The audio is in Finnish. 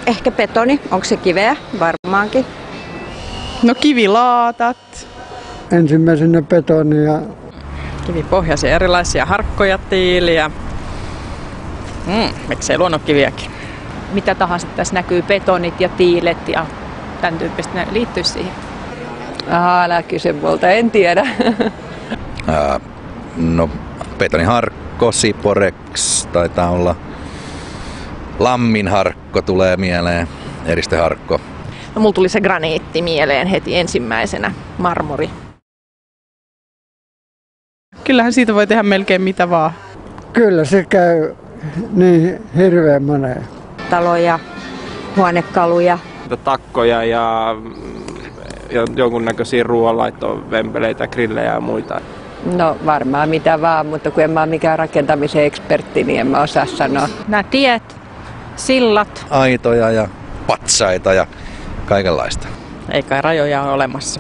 Ehkä betoni. Onko se kiveä? Varmaankin. No kivilaatat. Ensimmäisenä betonia. Kivipohjaisia erilaisia harkkoja, tiiliä. Miksei luonnonkiviäkin? Mitä tahansa tässä näkyy, betonit ja tiilet ja tämän tyyppistä, ne liittyy siihen. Älä kysy multa, en tiedä. No betoniharkko, Siporex taitaa olla. Lamminharkko tulee mieleen, eristeharkko. No, mulla tuli se graniitti mieleen heti ensimmäisenä, marmori. Kyllähän siitä voi tehdä melkein mitä vaan. Kyllä se käy niin hirveän moneen. Taloja, huonekaluja. Takkoja ja jonkunnäköisiä ruoanlaittovempeleitä, grillejä ja muita. No varmaan mitä vaan, mutta kun en mä ole mikään rakentamisen ekspertti, niin en mä osaa sanoa. Nämä tiet, sillat. Aitoja ja patsaita ja kaikenlaista. Ei kai rajoja ole olemassa.